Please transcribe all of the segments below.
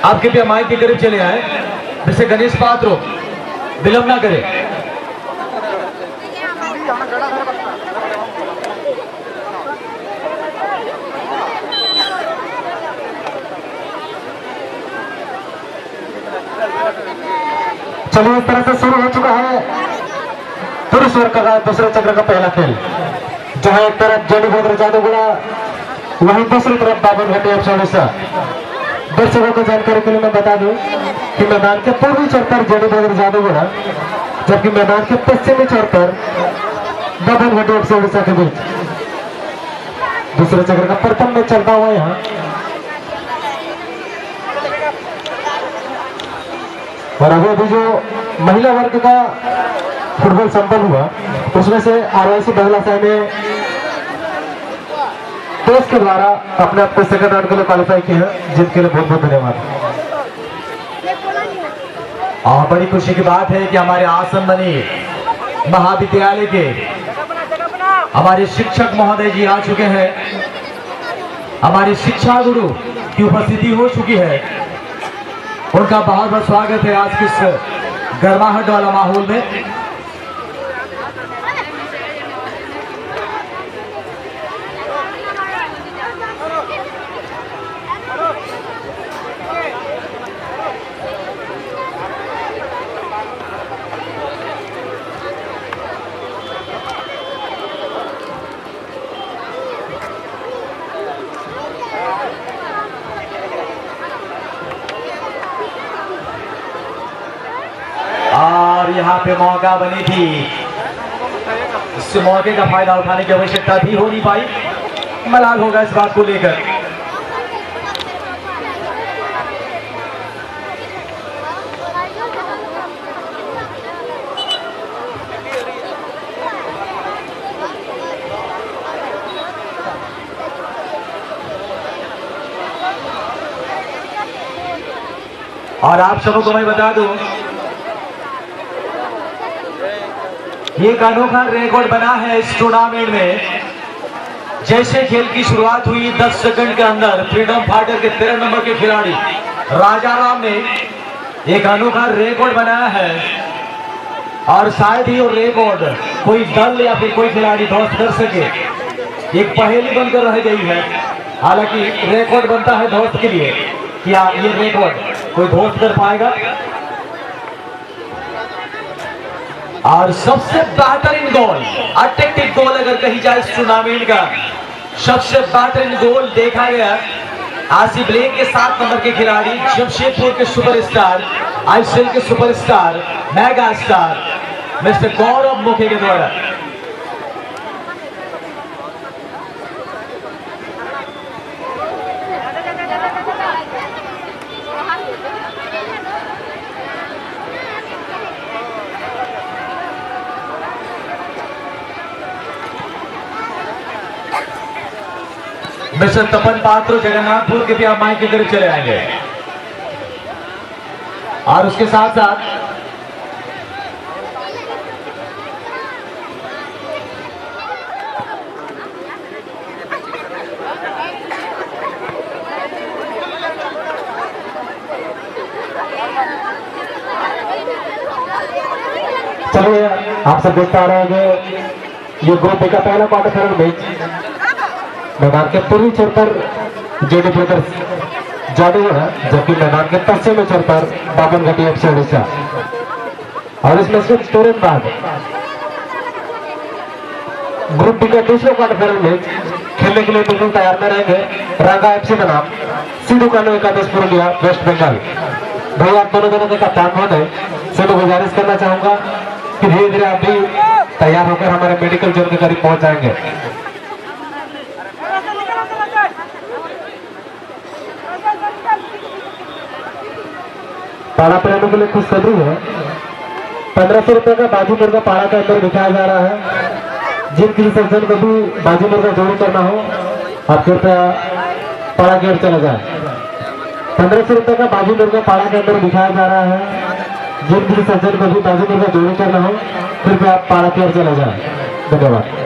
आप कृपया माइक के करीब चले आए। जैसे गणेश पात्र विलंब ना करें। चलिए, इस तरह से शुरू हो चुका है पुरुष वर्ग का दूसरे चक्र का पहला खेल, जहां एक तरफ जेडी भद्र जादूगुड़ा, वहीं दूसरी तरफ बाबन घाटी एफसी उड़ीसा। दर्शकों को जानकारी के लिए मैं बता दूं कि मैदान के पूर्वी छोर पर जेडी भद्र जादूगुड़ा, जबकि मैदान के पश्चिमी छोर पर बाबन घाटी एफसी उड़ीसा के बीच दूसरे चक्र का प्रथम मैच चलता हुआ यहाँ। और अभी जो महिला वर्ग का फुटबॉल संपन्न हुआ, उसमें से आरवाईसी बहलासाई ने टॉस के द्वारा अपने आप को सेकंड राउंड के लिए क्वालिफाई किया है, जिनके लिए बहुत बहुत धन्यवाद। बड़ी खुशी की बात है कि हमारे आसन बनी महाविद्यालय के हमारे शिक्षक महोदय जी आ चुके हैं। हमारे शिक्षा गुरु की उपस्थिति हो चुकी है। उनका बहुत बहुत स्वागत है आज के इस गर्माहट वाला माहौल में। और यहाँ पे मौका बनी थी, इस मौके का फायदा उठाने की आवश्यकता भी हो नहीं पाई। मलाल होगा इस बात को लेकर। और आप सबों को मैं बता दूं, एक अनोखा रिकॉर्ड बना है इस टूर्नामेंट में। जैसे खेल की शुरुआत हुई 10 सेकंड के अंदर फ्रीडम फाइटर के 13 नंबर के खिलाड़ी राजा राम ने एक अनोखा रिकॉर्ड बनाया है। और शायद ही वो रिकॉर्ड कोई दल या फिर कोई खिलाड़ी ध्वस्त कर सके, एक पहेली बनकर रह गई है। हालांकि रिकॉर्ड बनता है ध्वस्त के लिए, क्या ये रिकॉर्ड कोई ध्वस्त कर पाएगा? और सबसे बेहतरीन गोल, अट्रैक्टिव गोल अगर कही जाए इस टूर्नामेंट का, सबसे बेहतरीन गोल देखा गया आसिफ लेक के 7 नंबर के खिलाड़ी, जमशेदपुर के सुपरस्टार, आईसीएल के सुपरस्टार, मेगा स्टार मिस्टर गौरव मुखी के द्वारा। मिस्टर तपन पात्र जगन्नाथपुर के भी आप माइक के करीब चले आएंगे। और उसके साथ साथ चलिए, आप सब देख पा रहे हैं ये ग्रुप का पहला क्वार्टर फाइनल मैच मैदान के पूर्वी छोर पर जेडी ब्रदर्स जादूगढ़, जबकि मैदान के पश्चिमी छोर पर बाबन घाटी एफसी उड़ीसा। और इस मैच के तुरंत बाद ग्रुप बी का दूसरा क्वार्टर फाइनल मैच खेलने के लिए बिल्कुल तैयार में रहेंगे रंगा एफसी बनाम सिद्धू कानू एकादश पुरुलिया वेस्ट बंगाल। भाई आप दोनों के कप्तान महोदय से तो गुजारिश करना चाहूंगा कि धीरे धीरे आप भी तैयार होकर हमारे मेडिकल जोन के करीब पहुंच जाएंगे। पाड़ा प्रेमियों के लिए खुशखबरी है, 1500 रुपए का बाजी मुर्गा पाड़ा के अंदर दिखाया जा रहा है। जिन किसी सज्जन को भी बाजी मुर्गा जोड़ी करना हो, आप कृपया पाड़ा गेट चला जाए। 1500 रुपए का बाजी मुर्गा पाड़ा के अंदर दिखाया जा रहा है। जिन किसी सज्जन को भी बाजी मुर्गा जोड़ी करना हो, कृपया आप पाड़ा गेट चला जाए। धन्यवाद।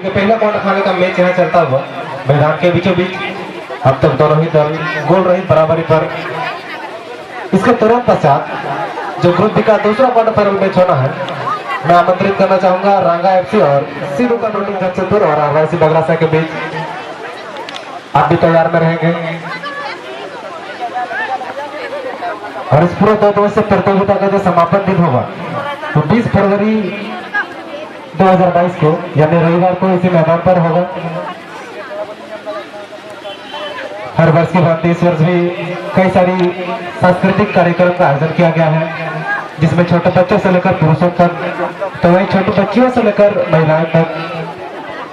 के पहला क्वार्टर फाइनल का मैच यहाँ चलता हुआ मैदान के बीचों बीच। अब तक दोनों ही दल गोल रही बराबरी पर। इसके तुरंत पश्चात जो ग्रुप बी का दूसरा क्वार्टर फाइनल मैच होना है, मैं आमंत्रित करना चाहूंगा रांगा एफसी और सिधू का नोटिंग जमशेदपुर और आरवाईसी बगरासा के बीच। आप भी तैयार में रहेंगे और इस पूरे 2 दिवसीय प्रतियोगिता का जो समापन दिन होगा वो 20 फरवरी 2022 को यानी रविवार को इसी मैदान पर होगा। हर वर्ष की भांति इस वर्ष भी कई सारी सांस्कृतिक कार्यक्रम का आयोजन किया गया है, जिसमें छोटे बच्चों से लेकर पुरुषों तक, तो वहीं छोटी बच्चियों से लेकर महिलाएं तक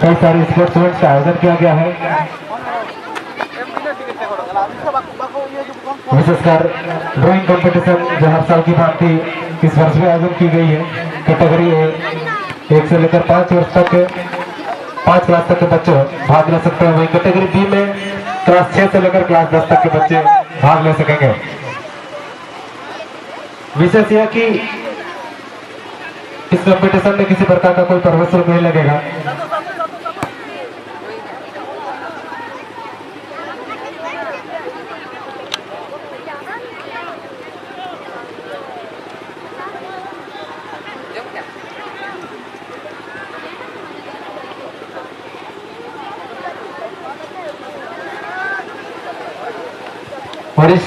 कई सारे स्पोर्ट्स इवेंट्स का आयोजन किया गया है। विशेषकर ड्राइंग कंपटीशन जो हर साल की भांति इस वर्ष भी आयोजन की गई है। कैटेगरी 1 से लेकर 5 वर्ष तक 5 क्लास तक के बच्चे भाग ले सकते हैं। वही कैटेगरी बी में क्लास 6 से लेकर क्लास 10 तक के बच्चे भाग ले सकेंगे। विशेष यह कि इस कंपटीशन में किसी प्रकार का कोई प्रवेश शुल्क नहीं लगेगा। और इस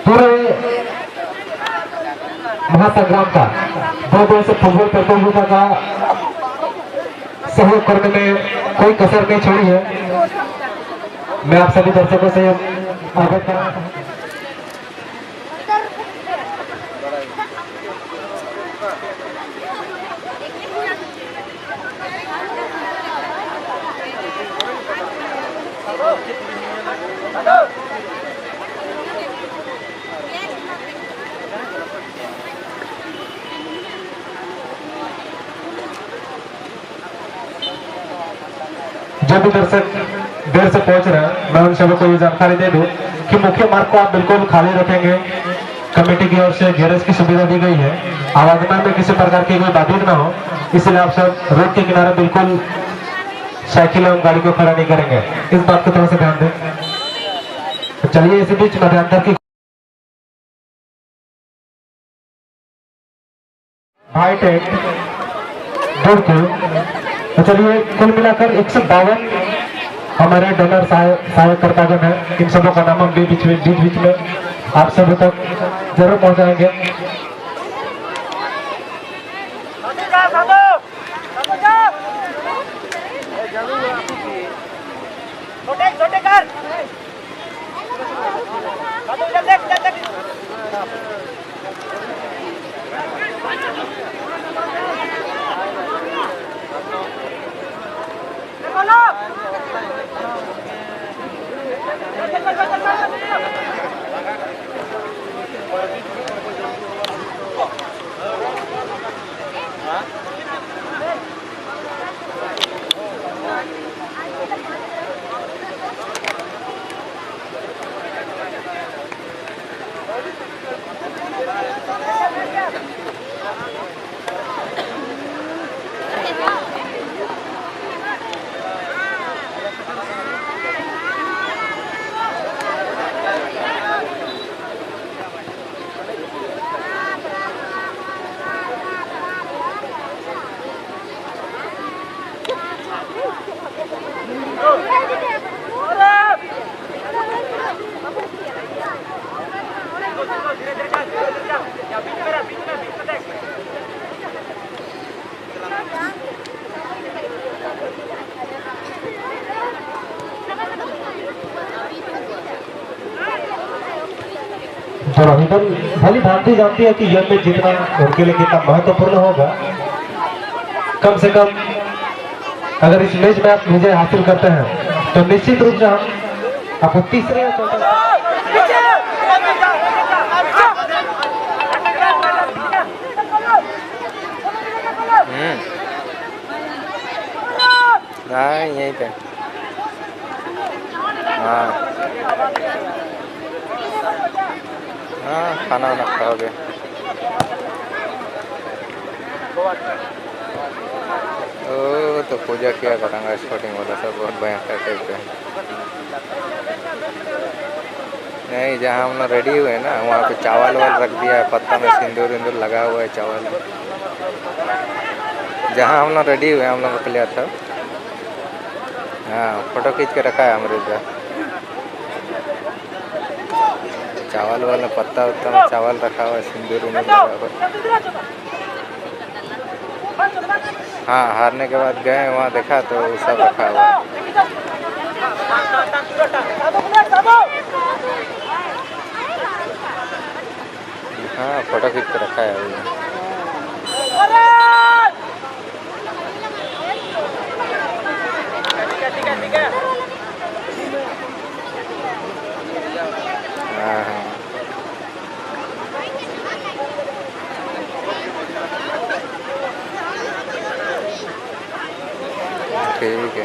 पूरे महासंग्राम का 2 दिवसीय फुटबॉल प्रतियोगिता का सहयोग करने में कोई कसर नहीं छोड़ी है। मैं आप सभी दर्शकों से अवगत कराना चाहूंगा। जो भी दर्शक देर से पहुंच रहे हैं, मैं उन सभी को ये जानकारी दे दूं कि मुख्य मार्ग को आप बिल्कुल खाली रखेंगे। कमेटी की ओर से गैरेज की सुविधा दी गई है। आवागमन में किसी प्रकार की कोई बाधित ना हो, इसलिए आप सब रोड के किनारे बिल्कुल साइकिल एवं गाड़ी को खड़ा नहीं करेंगे। इस बात को थोड़ा सा ध्यान दें। तो चलिए इसी बीच मध्यांतर की हाईटेक दूर को, तो चलिए कुल मिलाकर 152 हमारे डोनर सहायकर्तागण है। इन सबों का नाम हम बीच में आप सभी तक जरूर पहुंचाएंगे। भली भांति जानती है कि यह मैच जीतना उनके लिए कितना महत्वपूर्ण होगा। कम से कम अगर इस मैच में आप विजय हासिल करते हैं तो निश्चित रूप से हम आपको तीसरे या चौथे यहीं पे हाँ खाना वाना खाओगे। ओ तो पूजा किया करेंगे स्पोर्टिंग वाला सब बहुत भयंकर टाइप का है। नहीं, जहाँ हम लोग रेडी हुए ना वहाँ पे चावल वाल रख दिया है, पत्ता में सिंदूर विंदूर लगा हुआ है चावल। जहाँ हम लोग रेडी हुए हम लोग का प्लेयर था, हाँ फोटो खींच के रखा है हमारे इधर। चावल वाला पत्ता उत्ता में चावल रखा हुआ है, सिंदूर विंदूर लगा हुआ है। हाँ, हारने के बाद गए वहाँ देखा तो वो सब रखा हुआ है। हाँ, फोटो खींच के रखा है अभी। हाँ हाँ, ठीक है।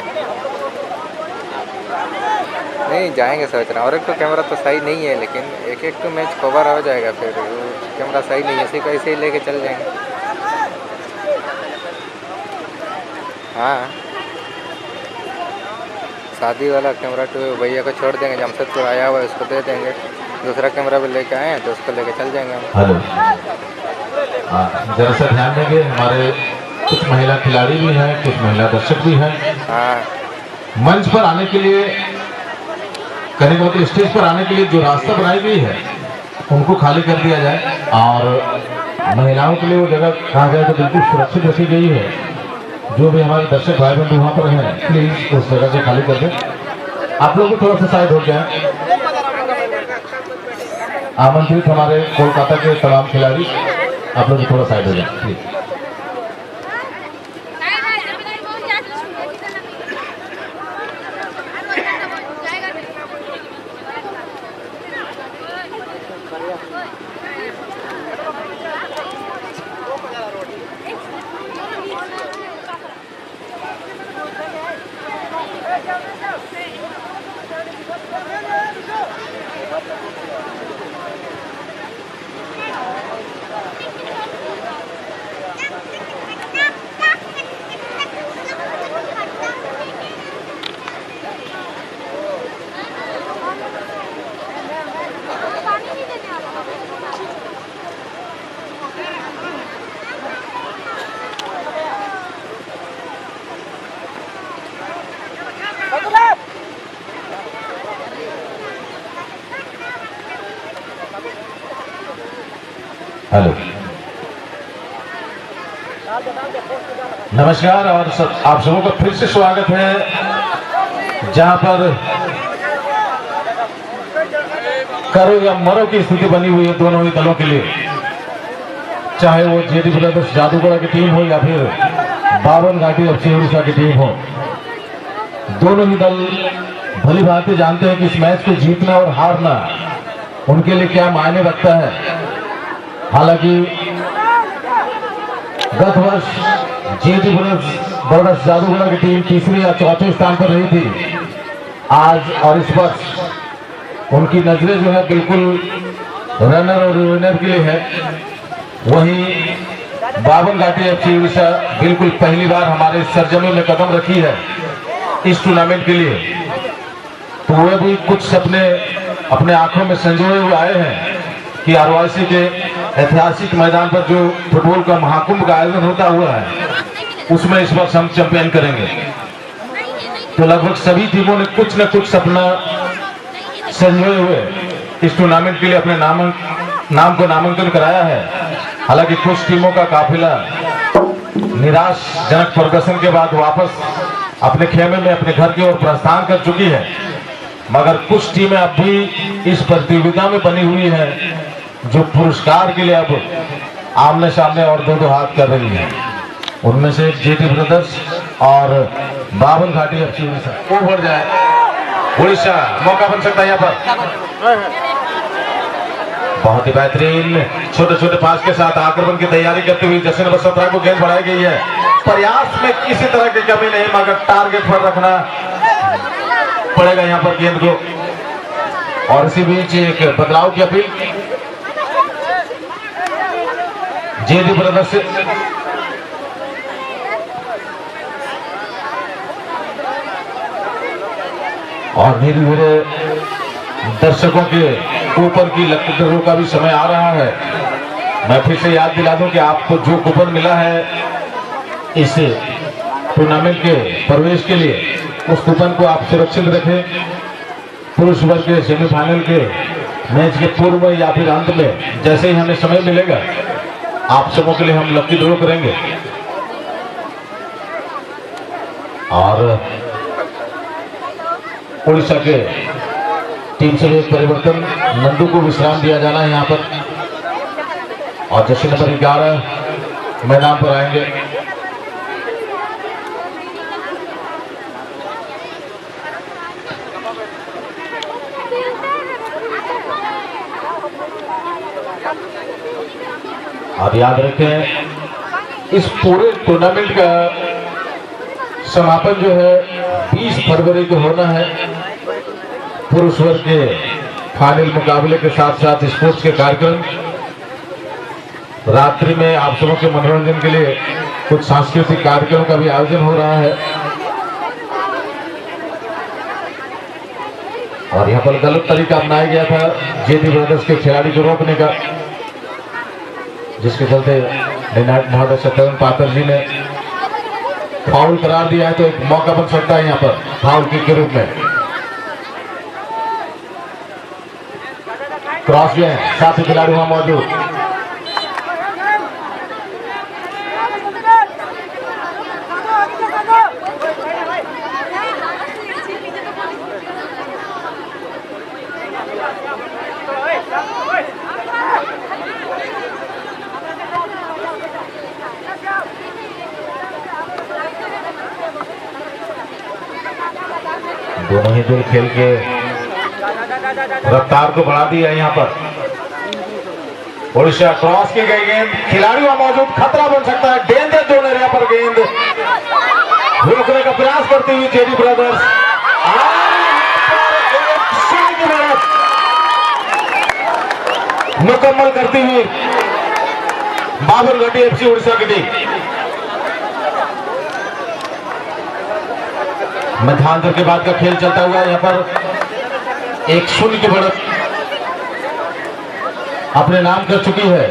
नहीं जाएंगे सोच रहा हूँ, और एक तो कैमरा तो सही नहीं है, लेकिन एक एक तो मैच कवर हो जाएगा, फिर कैमरा सही नहीं है, इसी को ऐसे ही लेके चल जाएंगे। हाँ, शादी वाला कैमरा तो भैया को छोड़ देंगे, जमशेदपुर आया हुआ है उसको दे देंगे। दूसरा कैमरा भी लेके आए हैं तो उसको लेके चल जाएंगे हम। हेलो, जरा सा ध्यान देंगे, हमारे कुछ महिला खिलाड़ी भी हैं, कुछ महिला दर्शक भी हैं। हाँ, मंच पर आने के लिए, कहने को स्टेज पर आने के लिए जो रास्ता बनाई गई है उनको खाली कर दिया जाए, और महिलाओं के लिए वो जगह कहा जाए तो बिल्कुल सुरक्षित रखी गई है। जो भी हमारे दर्शक भाई बहन वहाँ पर हैं, प्लीज उस जगह से खाली कर दें। आप लोग थोड़ा सा साइड हो जाए। आमंत्रित हमारे कोलकाता के तमाम खिलाड़ी, आप लोग थोड़ा साइड हो जाए प्लीज। हेलो, नमस्कार, और आप सबों का फिर से स्वागत है। जहां पर करो या मरो की स्थिति बनी हुई है दोनों ही दलों के लिए, चाहे वो जेडी ब्रदर्स जादूगढ़ की टीम हो या फिर बावन घाटी FC उड़ीसा की टीम हो। दोनों ही दल भली भांति जानते हैं कि इस मैच को जीतना और हारना उनके लिए क्या मायने रखता है। हालांकि गत वर्ष जेडी ब्रदर्स जादूगढ़ की टीम तीसरे या चौथे स्थान पर रही थी। आज और इस वर्ष उनकी नजरें जो है बिल्कुल रनर और विनर के लिए है। वहीं बावन घाटी FC उड़ीसा बिल्कुल पहली बार हमारे सरजमी में कदम रखी है इस टूर्नामेंट के लिए, तो वे भी कुछ सपने अपने आंखों में संजोए हुए आए हैं कि RYC के ऐतिहासिक मैदान पर जो फुटबॉल का महाकुंभ का आयोजन होता हुआ है उसमें इस वर्ष हम चैंपियन करेंगे। तो लगभग सभी टीमों ने कुछ न कुछ सपना संजोए हुए इस टूर्नामेंट के लिए अपने नाम को नामांकन कराया है। हालांकि कुछ टीमों का काफिला निराशजनक प्रदर्शन के बाद वापस अपने खेमे में अपने घर की ओर प्रस्थान कर चुकी है, मगर कुछ टीमें अब भी इस प्रतियोगिता में बनी हुई हैं जो पुरस्कार के लिए अब आमने सामने और दो हाथ कर रही है। उनमें से जेडी ब्रदर्स और बावन घाटी FC उड़ीसा। वो बढ़ जाए, उड़ीसा मौका बन सकता है यहाँ पर। बहुत ही बेहतरीन छोटे छोटे पास के साथ आक्रमण की तैयारी करते हुए जश्न बसंतरा को गेंद बढ़ाई गई है। प्रयास में किसी तरह की कमी नहीं, मगर टारगेट पर रखना पड़ेगा यहाँ पर गेंद को। और इसी बीच एक बदलाव की अपील जेडी ब्रदर्स और धीरे धीरे दर्शकों के ऊपर की लकीरों का भी समय आ रहा है। मैं फिर से याद दिला दूं कि आपको जो कूपन मिला है इस टूर्नामेंट के प्रवेश के लिए, उस कूपन को आप सुरक्षित रखें। पुरुष वर्ग के सेमीफाइनल के मैच के पूर्व में या फिर अंत में जैसे ही हमें समय मिलेगा आप सबों के लिए हम लकी ड्रॉ करेंगे। और उड़ीसा के टीम से भी परिवर्तन, नंदू को विश्राम दिया जाना है यहाँ पर और जर्सी नंबर 11 मैदान पर आएंगे। आप याद रखें इस पूरे टूर्नामेंट का समापन जो है 20 फरवरी को होना है। पुरुष वर्ग के फाइनल मुकाबले के साथ साथ स्पोर्ट्स के कार्यक्रम, रात्रि में आप सबों के मनोरंजन के लिए कुछ सांस्कृतिक कार्यक्रम का भी आयोजन हो रहा है। और यहाँ पर गलत तरीका अपनाया गया था जेडी ब्रदर्स के खिलाड़ी को रोकने का, जिसके चलते महोदय सत्यवन पात्र जी ने फाउल करार दिया है। तो एक मौका बन सकता है यहाँ पर फाउल किक के रूप में। क्रॉस में 7 खिलाड़ी वहां मौजूद। दोनों ही दल खेल के रफ्तार को बढ़ा दी है यहाँ पर। उड़ीसा क्रॉस की गई गेंद, खिलाड़ी वहां मौजूद, खतरा बन सकता है, डेंजर जोन एरिया पर गेंद रोकने का प्रयास करती हुई जेडी ब्रदर्स। मुकम्मल करती हुई बाबरघाटी एफसी उड़ीसा की टीम। मध्यांतर के बाद का खेल चलता हुआ यहाँ पर 1-0 की बढ़त अपने नाम कर चुकी है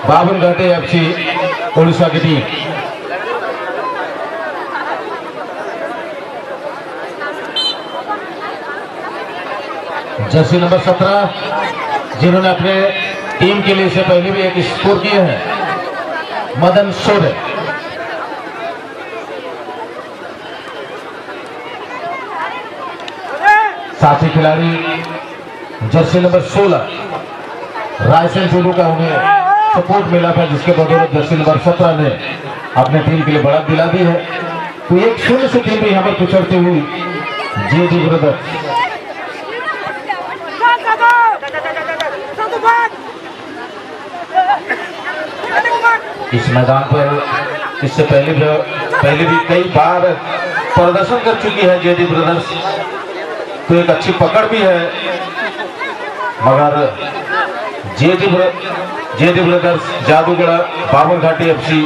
बाबरघाटी एफसी उड़ीसा की टीम। जर्सी नंबर 17 जिन्होंने अपने टीम के लिए से पहले भी एक स्कोर किए हैं, मदन सोरे। साथी खिलाड़ी जर्सी नंबर 16 रायसेन टूडू का उन्हें सपोर्ट मिला था, जिसके बदौलत जर्सी नंबर 17 ने अपने टीम के लिए बढ़त दिला दी है। तो 1-0 से टीम यहाँ पर पिछड़ती हुई जेडी ब्रदर्स। इस मैदान पर इससे पहले भी कई बार प्रदर्शन कर चुकी है जेडी ब्रदर्स, तो एक अच्छी पकड़ भी है, मगर जेडी ब्रदर्स जादूगढ़ बाबरघाटी एफसी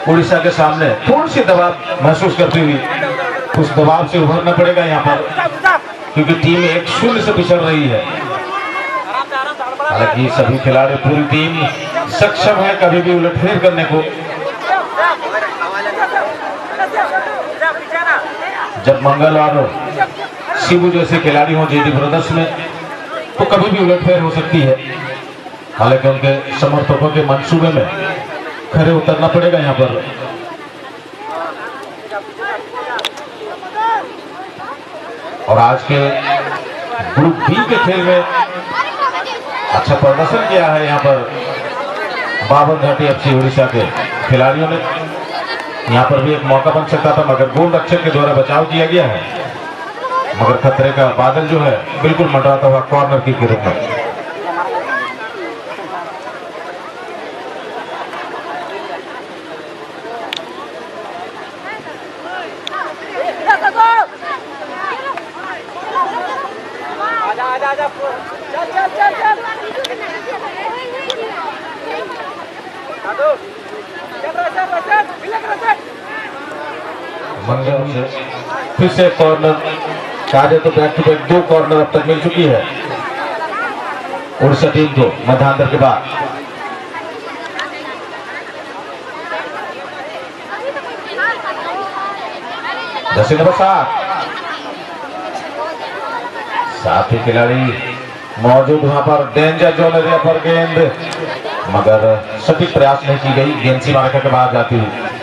उड़ीसा के सामने थोड़ी सी दबाव महसूस करती हुई उस दबाव से उभरना पड़ेगा यहाँ पर, क्योंकि टीम 1-0 से पिछड़ रही है। हालांकि सभी खिलाड़ी, पूरी टीम सक्षम है कभी भी उलटफेर करने को। जब मंगलवार शिबू जैसे खिलाड़ी हो जेडी ब्रदर्स में तो कभी भी उलटफेर हो सकती है। हालांकि उनके समर्थकों के मंसूबे में खरे उतरना पड़ेगा यहाँ पर। और आज के ग्रुप बी के खेल में अच्छा प्रदर्शन किया है यहाँ पर बाबरघाटी एफसी उड़ीसा के खिलाड़ियों ने। यहाँ पर भी एक मौका बन सकता था, मगर गोल रक्षक के द्वारा बचाव किया गया है, मगर खतरे का बादल जो है बिल्कुल मंडराता हुआ कॉर्नर की रूप में। मंगल से फिर से कॉर्नर कहा जाए तो बैक टू बैक 2 कॉर्नर अब तक मिल चुकी है उड़ीसा टीम को मध्यांतर के बाद। जर्सी नंबर 7 ही खिलाड़ी मौजूद वहां पर डेंजर जोन एरिया पर गेंद, मगर सटीक प्रयास नहीं की गई, गेंद सीमा रेखा के बाहर जाती हुई।